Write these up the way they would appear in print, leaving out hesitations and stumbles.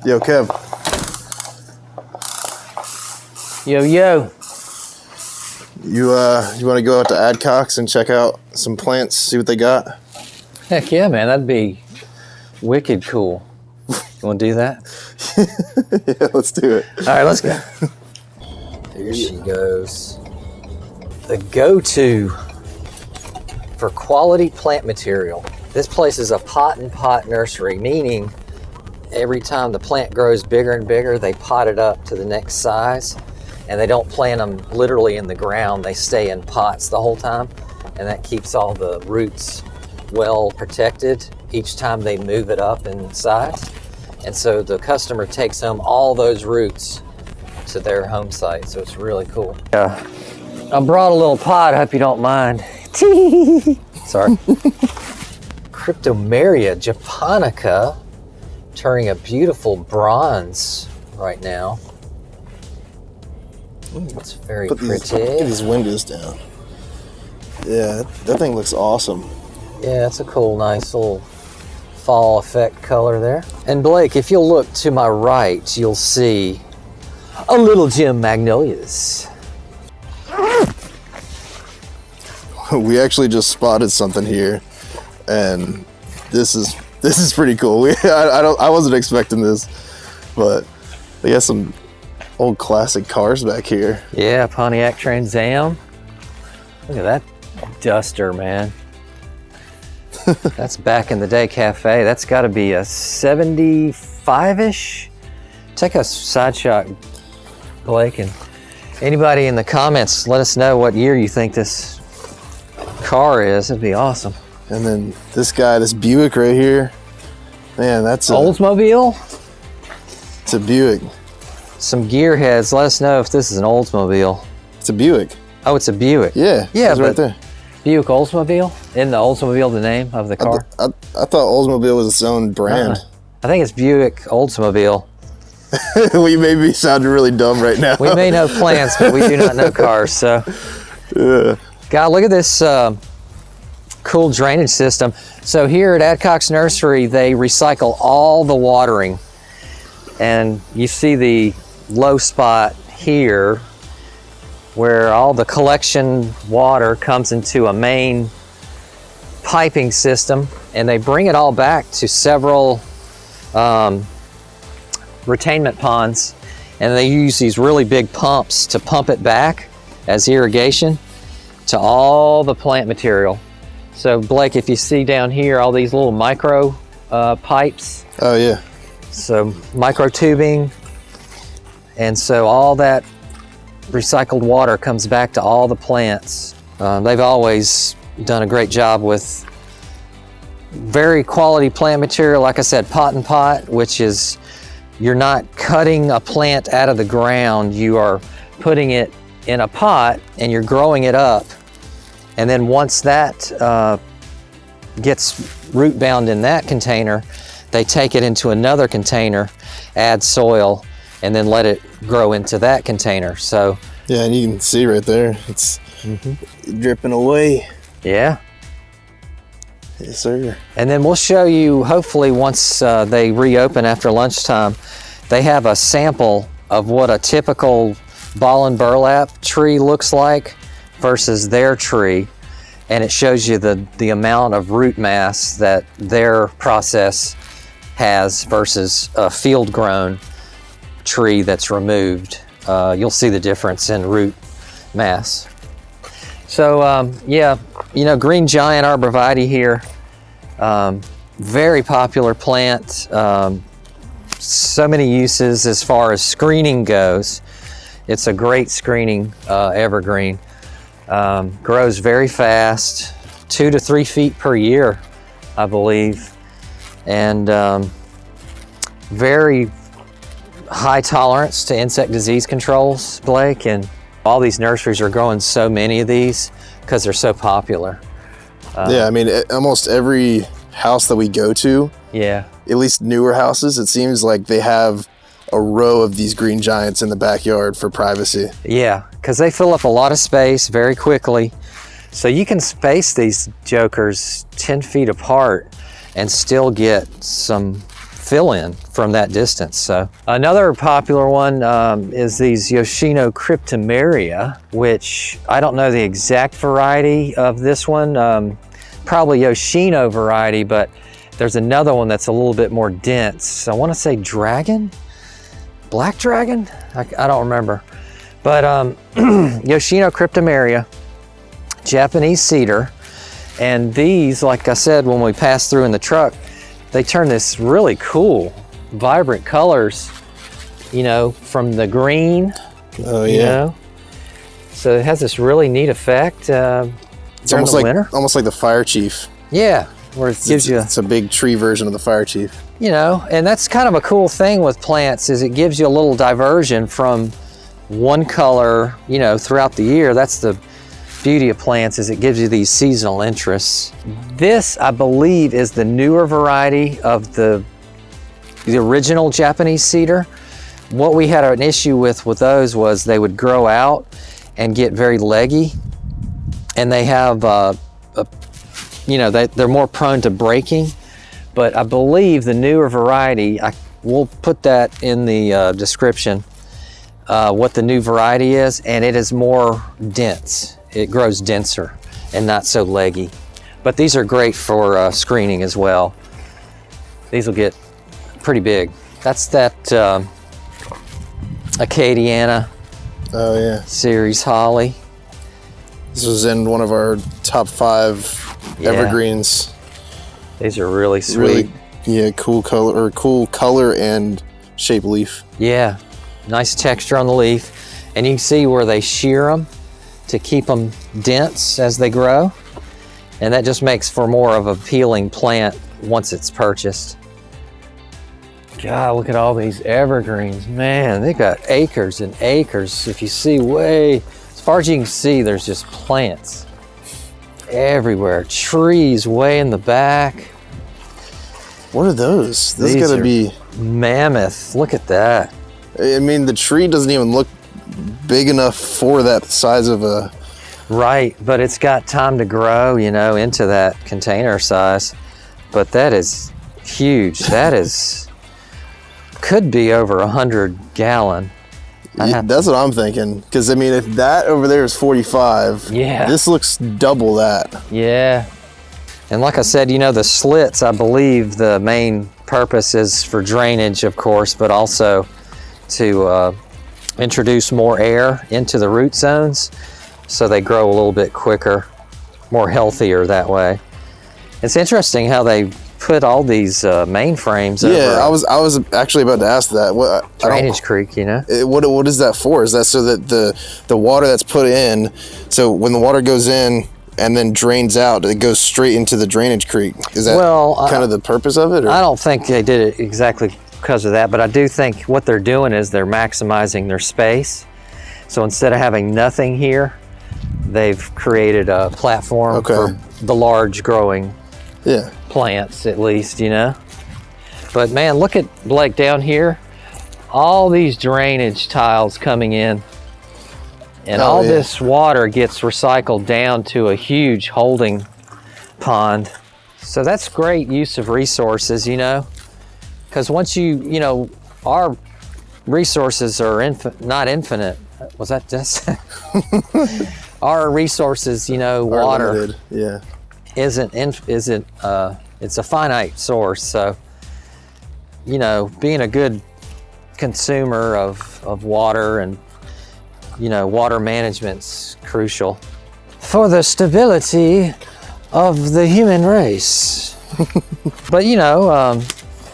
Yo, Kev. Yo, yo. You want to go out to Adcock's and check out some plants, see what they got? Heck yeah, man. That'd be wicked cool. You want to do that? Yeah, let's do it. All right, let's go. There she goes. The go-to for quality plant material. This place is a pot and pot nursery, meaning every time the plant grows bigger and bigger, they pot it up to the next size, and they don't plant them literally in the ground. They stay in pots the whole time, and that keeps all the roots well protected each time they move it up in size. And so the customer takes home all those roots to their home site, so it's really cool. Yeah, I brought a little pot, I hope you don't mind. Sorry. Cryptomeria japonica, turning a beautiful bronze right now. Ooh, it's very pretty. Get these windows down. Yeah, that thing looks awesome. Yeah, it's a cool, nice little fall effect color there. And Blake, if you'll look to my right, you'll see a little gem magnolias. We actually just spotted something here, and this is pretty cool. I wasn't expecting this, but they got some old classic cars back here. Yeah, Pontiac Trans Am. Look at that duster, man. That's back in the day cafe. That's got to be a 75-ish. Take a side shot, Blake, and anybody in the comments, let us know what year you think this car is. It'd be awesome. And then this guy, this Buick right here, man, that's a Oldsmobile. It's a Buick. Some gearheads, let us know if this is an Oldsmobile. It's a Buick. Oh, it's a Buick. Yeah, yeah, it's right there. Buick Oldsmobile? Isn't the Oldsmobile the name of the car? I thought Oldsmobile was its own brand. I think it's Buick Oldsmobile. We may be sounding really dumb right now. We may know plants, but we do not know cars. So, yeah. God, look at this cool drainage system. So here at Adcock's Nursery, they recycle all the watering. And you see the low spot here where all the collection water comes into a main piping system, and they bring it all back to several retainment ponds, and they use these really big pumps to pump it back as irrigation to all the plant material. So Blake, if you see down here all these little micro pipes. Oh yeah. So micro tubing, and so all that recycled water comes back to all the plants. They've always done a great job with very quality plant material. Like I said, pot and pot, which is you're not cutting a plant out of the ground. You are putting it in a pot and you're growing it up. And then once that gets root bound in that container, they take it into another container, add soil, and then let it grow into that container. So yeah, and you can see right there, it's dripping away. Yeah. Yes, sir. And then we'll show you, hopefully once they reopen after lunchtime, they have a sample of what a typical ball and burlap tree looks like versus their tree. And it shows you the amount of root mass that their process has versus a field grown tree that's removed. You'll see the difference in root mass. So yeah, you know, green giant arborvitae here, very popular plant. So many uses as far as screening goes. It's a great screening evergreen. Grows very fast, 2 to 3 feet per year, I believe, and very high tolerance to insect disease controls, Blake, and all these nurseries are growing so many of these because they're so popular. Yeah, I mean, almost every house that we go to, yeah, at least newer houses, it seems like they have a row of these green giants in the backyard for privacy. Yeah, because they fill up a lot of space very quickly. So you can space these jokers 10 feet apart and still get some fill in from that distance. So another popular one is these Yoshino cryptomeria, which I don't know the exact variety of this one, probably Yoshino variety, but there's another one that's a little bit more dense. I want to say dragon, black dragon, I don't remember, but Yoshino cryptomeria, Japanese cedar. And these, like I said, when we passed through in the truck, they turn this really cool, vibrant colors, you know, from the green. Oh, yeah. You know? So it has this really neat effect It's during the winter. almost like the fire chief. Yeah, where it gives you... It's a big tree version of the fire chief. You know, and that's kind of a cool thing with plants, is it gives you a little diversion from one color, you know, throughout the year. That's the beauty of plants, is it gives you these seasonal interests. This, I believe, is the newer variety of the original Japanese cedar. What we had an issue with those was they would grow out and get very leggy, and they have, you know, they're more prone to breaking. But I believe the newer variety, we'll put that in the description, what the new variety is, and it is more dense. It grows denser and not so leggy. But these are great for screening as well. These will get pretty big. That's that Acadiana series holly. This was in one of our top 5 evergreens. These are really sweet. Really, yeah, cool color and shape leaf. Yeah, nice texture on the leaf. And you can see where they shear them to keep them dense as they grow. And that just makes for more of an appealing plant once it's purchased. God, look at all these evergreens. Man, they got acres and acres. If you see as far as you can see, there's just plants everywhere. Trees way in the back. What are those? This is gonna be mammoth. Look at that. I mean, the tree doesn't even look big enough for that size of a... Right, but it's got time to grow, you know, into that container size. But that is huge. That could be over 100 gallon. That's what I'm thinking. Because, I mean, if that over there is 45, this looks double that. Yeah. And like I said, you know, the slits, I believe the main purpose is for drainage, of course, but also to introduce more air into the root zones so they grow a little bit quicker, more healthier that way. It's interesting how they put all these mainframes over. Yeah, I was actually about to ask that. What drainage creek, you know? What is that for? Is that so that the water that's put in, so when the water goes in and then drains out, it goes straight into the drainage creek? Is that kind of the purpose of it? Or? I don't think they did it exactly because of that, but I do think what they're doing is they're maximizing their space. So instead of having nothing here, they've created a platform for the large growing plants, at least, you know. But man, look at Blake down here, all these drainage tiles coming in, and all this water gets recycled down to a huge holding pond. So that's great use of resources, you know, because once you know, our resources are not infinite. Was that just? Our resources, you know, water isn't it's a finite source. So, you know, being a good consumer of water and, you know, water management's crucial for the stability of the human race. But, you know,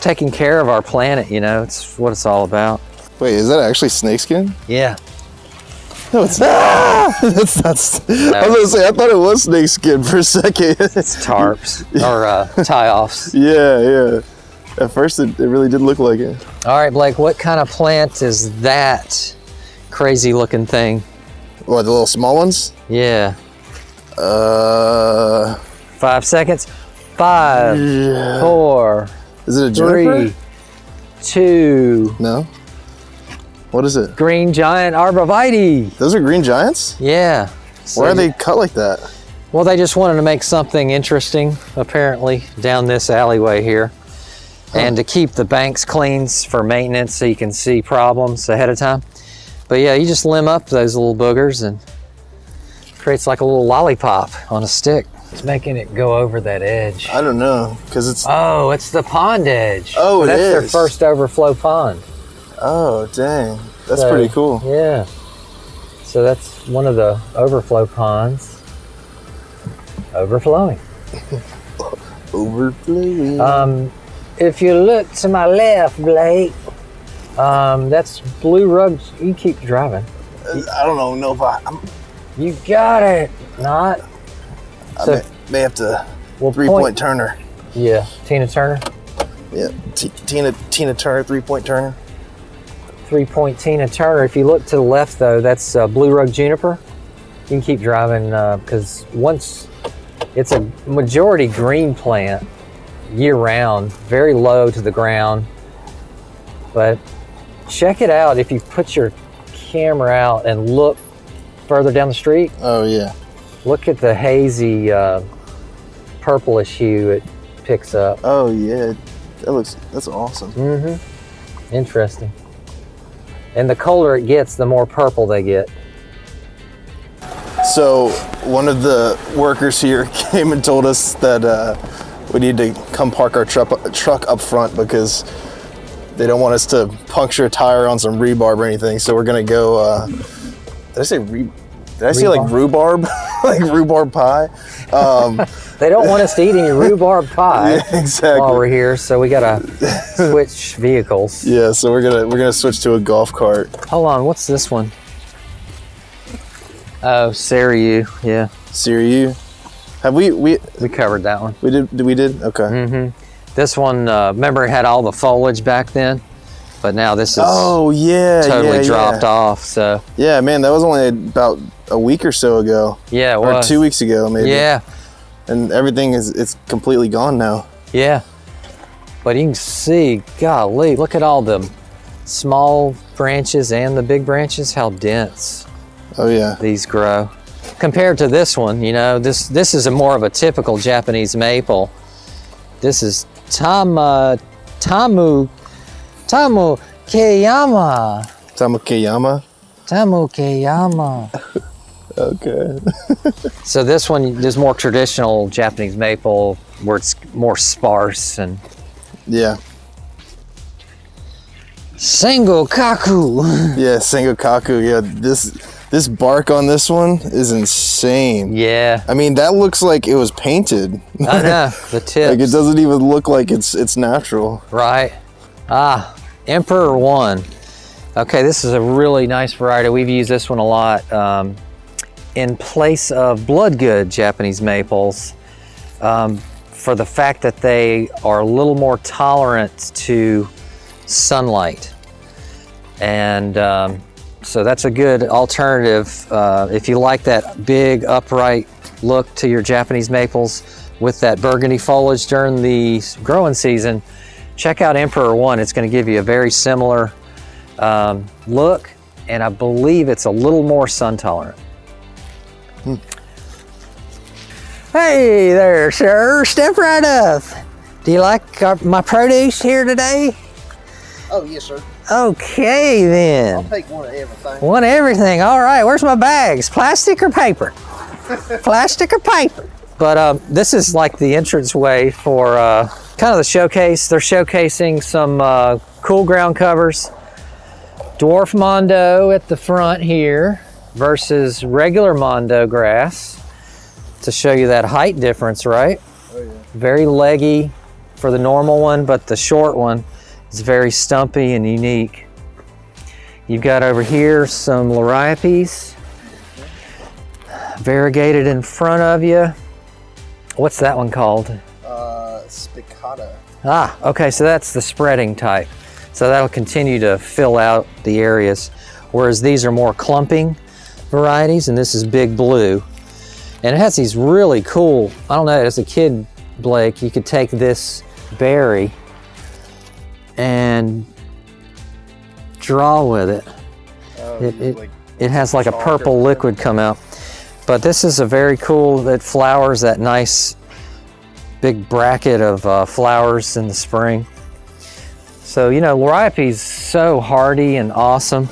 taking care of our planet, you know, it's what it's all about. Wait, is that actually snakeskin? Yeah. No, it's not. That's not. I was gonna say, I thought it was snakeskin for a second. It's tarps or tie-offs. Yeah. At first, it really did look like it. All right, Blake, what kind of plant is that crazy looking thing? What, the little small ones? Yeah. 5 seconds. 5, 4. Is it a juniper? 3, 2. No. What is it? Green giant arborvitae. Those are green giants? Yeah. Why are they cut like that? Well, they just wanted to make something interesting, apparently, down this alleyway here. And to keep the banks clean for maintenance so you can see problems ahead of time. But yeah, you just limb up those little boogers and creates like a little lollipop on a stick. It's making it go over that edge. I don't know, because it's... Oh, it's the pond edge. Oh, That's their first overflow pond. Oh, dang. That's pretty cool. Yeah. So that's one of the overflow ponds. Overflowing. Overflowing. If you look to my left, Blake, that's blue rugs. You keep driving. I don't know if I'm... You got it. Not. I may have to three-point Turner. Yeah, Tina Turner. Yeah, Tina Turner, three-point Turner. Three-point Tina Turner. If you look to the left, though, that's blue rug juniper. You can keep driving because once it's a majority green plant year-round, very low to the ground. But check it out if you put your camera out and look further down the street. Oh yeah. Look at the hazy purplish hue it picks up. Oh yeah, that's awesome. Mm-hmm. Interesting. And the colder it gets, the more purple they get. So one of the workers here came and told us that we need to come park our truck up front because they don't want us to puncture a tire on some rhubarb or anything. So we're gonna go. Did I say like rhubarb? Like rhubarb pie? They don't want us to eat any rhubarb pie. Yeah, exactly. While we're here, so we gotta switch vehicles. Yeah, so we're gonna switch to a golf cart. Hold on, what's this one? Oh, Sariu, yeah. Sariu. Have we covered that one. We did? Okay. Mm-hmm. This one, remember it had all the foliage back then? But now this is totally dropped off. So yeah, man, that was only about a week or so ago. Yeah, it was. Or 2 weeks ago, maybe. Yeah. And everything it's completely gone now. Yeah. But you can see, golly, look at all the small branches and the big branches, how dense. Oh yeah. These grow. Compared to this one, you know, this is a more of a typical Japanese maple. This is Tamu Keyama. Tamu Keyama? Tamu Keyama. Okay. So this one is more traditional Japanese maple where it's more sparse and... Yeah. Sengokaku. Yeah, Sengokaku. Yeah, this bark on this one is insane. Yeah. I mean, that looks like it was painted. I know, the tips. Like it doesn't even look like it's natural. Right. Emperor 1. Okay, this is a really nice variety. We've used this one a lot in place of bloodgood Japanese maples for the fact that they are a little more tolerant to sunlight. And so that's a good alternative if you like that big upright look to your Japanese maples with that burgundy foliage during the growing season. Check out Emperor 1. It's going to give you a very similar look, and I believe it's a little more sun tolerant. Hey there, sir. Step right up. Do you like my produce here today? Oh, yes, sir. Okay, then. I'll take one of everything. One of everything. All right. Where's my bags? Plastic or paper? Plastic or paper? But this is like the entranceway for kind of the showcase. They're showcasing some cool ground covers. Dwarf Mondo at the front here versus regular Mondo grass to show you that height difference, right? Oh yeah. Very leggy for the normal one, but the short one is very stumpy and unique. You've got over here some liriopes variegated in front of you. What's that one called? Spicata. Okay, so that's the spreading type. So that'll continue to fill out the areas. Whereas these are more clumping varieties, and this is Big Blue. And it has these really cool, I don't know, as a kid, Blake, you could take this berry and draw with it. It has like a purple liquid come out. But this is a very cool, it flowers that nice big bracket of flowers in the spring. So, you know, Liriope's so hardy and awesome.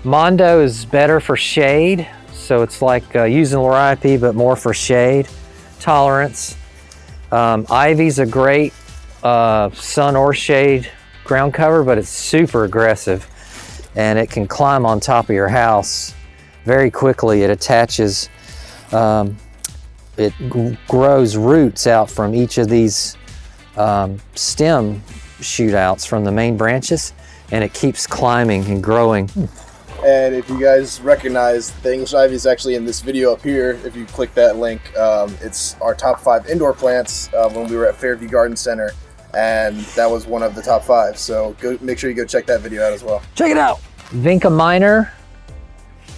Mondo is better for shade. So it's like using Liriope, but more for shade tolerance. Ivy's a great sun or shade ground cover, but it's super aggressive and it can climb on top of your house very quickly. It attaches, it grows roots out from each of these stem shootouts from the main branches, and it keeps climbing and growing. And if you guys recognize the English ivy is actually in this video up here. If you click that link, it's our top 5 indoor plants when we were at Fairview Garden Center, and that was one of the top 5. So go, make sure you go check that video out as well. Check it out. Vinca minor,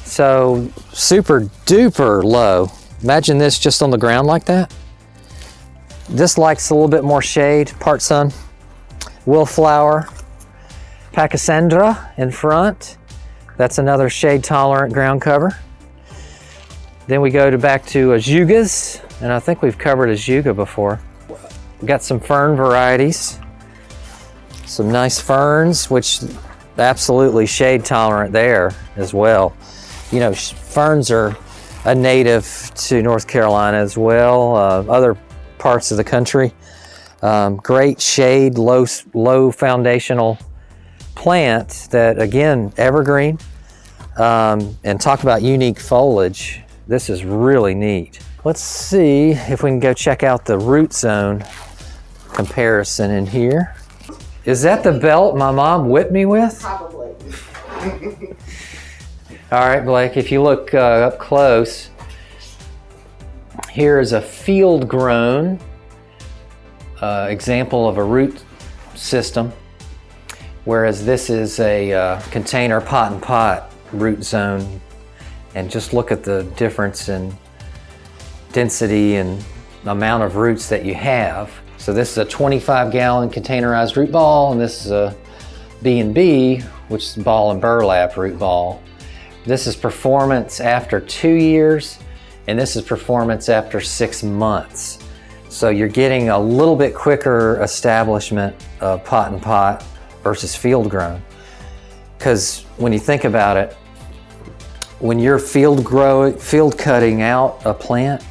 so super duper low. Imagine this just on the ground like that. This likes a little bit more shade, part sun. Willflower, Pachysandra in front. That's another shade tolerant ground cover. Then we go back to ajugas, and I think we've covered ajuga before. We've got some fern varieties, some nice ferns, which absolutely shade tolerant there as well. You know, ferns are a native to North Carolina as well, other parts of the country. Great shade, low foundational plant that, again, evergreen. And talk about unique foliage. This is really neat. Let's see if we can go check out the root zone comparison in here. Is that the belt my mom whipped me with? Probably. All right, Blake, if you look up close, here is a field grown example of a root system, whereas this is a container pot and pot root zone. And just look at the difference in density and amount of roots that you have. So this is a 25-gallon containerized root ball, and this is a B&B, which is ball and burlap root ball. This is performance after 2 years, and this is performance after 6 months. So you're getting a little bit quicker establishment of pot and pot versus field grown. Because when you think about it, when you're field cutting out a plant,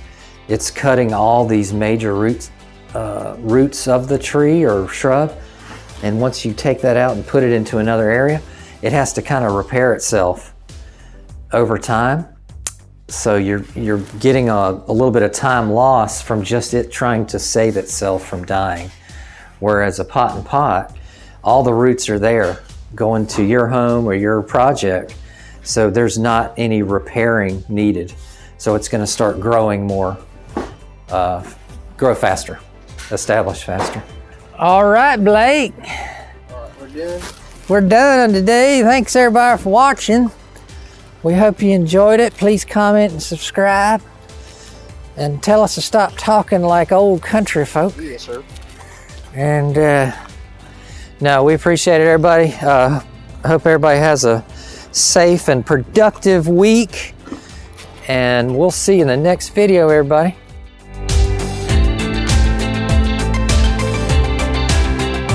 it's cutting all these major roots of the tree or shrub. And once you take that out and put it into another area, it has to kind of repair itself over time. So you're getting a little bit of time loss from just it trying to save itself from dying. Whereas a pot and pot, all the roots are there going to your home or your project. So there's not any repairing needed. So it's going to start growing more, grow faster, establish faster. All right, Blake. All right, we're done. We're done today. Thanks everybody for watching. We hope you enjoyed it. Please comment and subscribe. And tell us to stop talking like old country folk. Yes, sir. And no, we appreciate it, everybody. I hope everybody has a safe and productive week. And we'll see you in the next video, everybody.